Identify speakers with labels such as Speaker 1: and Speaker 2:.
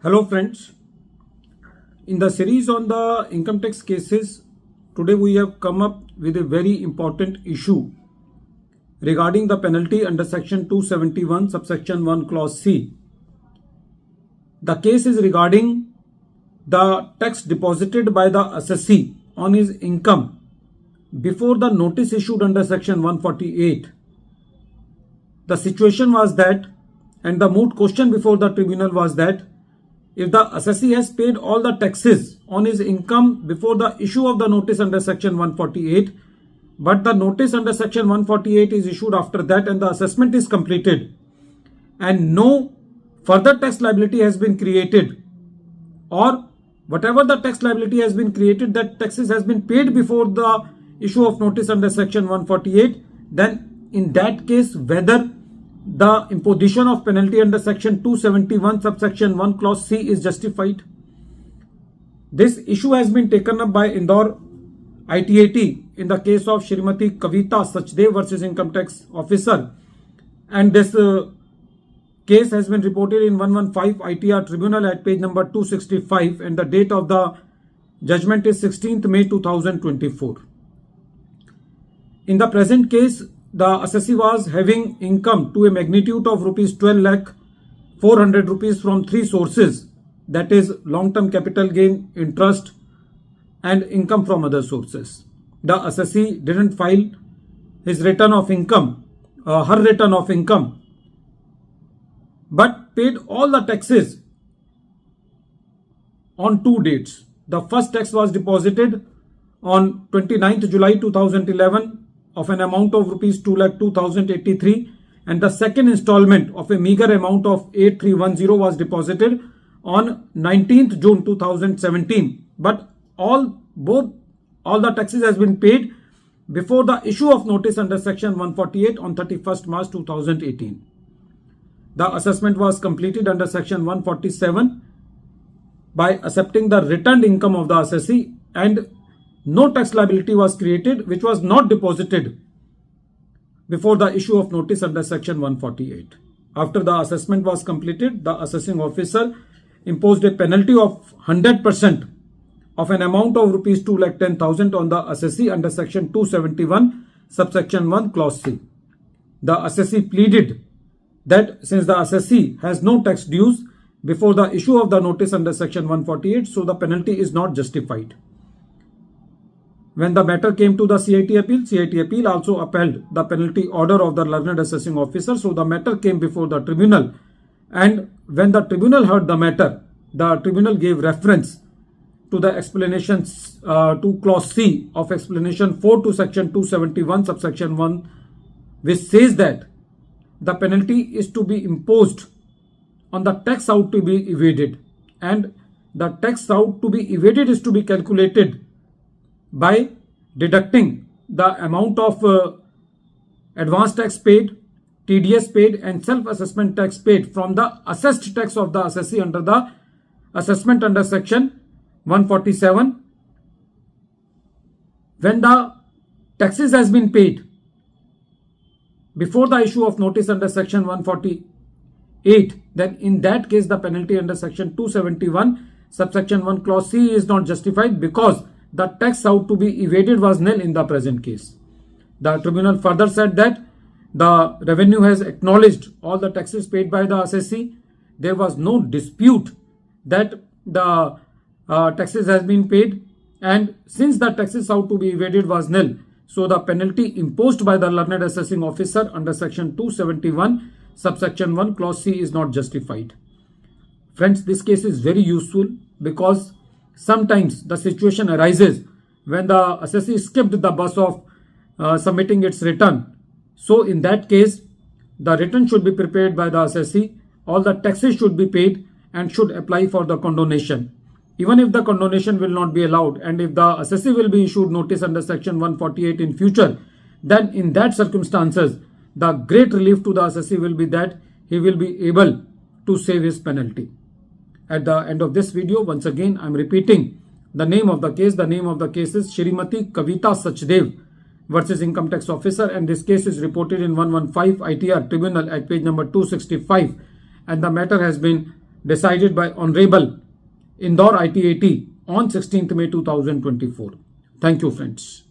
Speaker 1: Hello friends, in the series on the income tax cases, today we have come up with a very important issue regarding the penalty under section 271 subsection 1 clause C. The case is regarding the tax deposited by the assessee on his income before the notice issued under section 148. The situation was that, and the moot question before the tribunal was that, if the assessee has paid all the taxes on his income before the issue of the notice under section 148, but the notice under section 148 is issued after that and the assessment is completed, and no further tax liability has been created, or whatever the tax liability has been created, that taxes has been paid before the issue of notice under section 148, then in that case, whether the imposition of penalty under section 271 subsection 1 clause C is justified. This issue has been taken up by Indore ITAT in the case of Shrimati Kavita Sachdev versus Income Tax Officer, and this case has been reported in 115 ITR Tribunal at page number 265, and the date of the judgment is 16th May 2024. In the present case, the assessee was having income to a magnitude of rupees 12 lakh 400 rupees from three sources, that is long-term capital gain, interest and income from other sources. The assessee didn't file his return of income, her return of income, but paid all the taxes on two dates. The first tax was deposited on 29th July 2011 of an amount of rupees 2,02,083, and the second installment of a meager amount of 8310 was deposited on 19th June 2017. But all the taxes has been paid before the issue of notice under section 148 on 31st March 2018. The assessment was completed under section 147 by accepting the returned income of the assessee, and no tax liability was created which was not deposited before the issue of notice under section 148. After the assessment was completed, the assessing officer imposed a penalty of 100% of an amount of rupees 2,10,000 on the assessee under section 271 subsection 1 clause C. The assessee pleaded that since the assessee has no tax dues before the issue of the notice under section 148, so the penalty is not justified. When the matter came to the CIT appeal also upheld the penalty order of the learned assessing officer. So the matter came before the tribunal, and when the tribunal heard the matter, the tribunal gave reference to the explanations to clause C of explanation 4 to section 271 subsection 1, which says that the penalty is to be imposed on the tax out to be evaded, and the tax out to be evaded is to be calculated by deducting the amount of advance tax paid, TDS paid and self-assessment tax paid from the assessed tax of the assessee under the assessment under section 147. When the taxes has been paid before the issue of notice under section 148, then in that case the penalty under section 271 subsection 1 clause C is not justified, because the tax out to be evaded was nil in the present case. The tribunal further said that the revenue has acknowledged all the taxes paid by the assessee. There was no dispute that the taxes has been paid, and since the taxes out to be evaded was nil, so the penalty imposed by the learned assessing officer under section 271 subsection 1 clause C is not justified. Friends, this case is very useful because sometimes the situation arises when the assessee skipped the bus of submitting its return. So in that case, the return should be prepared by the assessee, all the taxes should be paid and should apply for the condonation. Even if the condonation will not be allowed, and if the assessee will be issued notice under section 148 in future, then in that circumstances, the great relief to the assessee will be that he will be able to save his penalty. At the end of this video, once again, I am repeating the name of the case. The name of the case is Shrimati Kavita Sachdev versus Income Tax Officer, and this case is reported in 115 ITR Tribunal at page number 265, and the matter has been decided by Honorable Indore ITAT on 16th May 2024. Thank you, friends.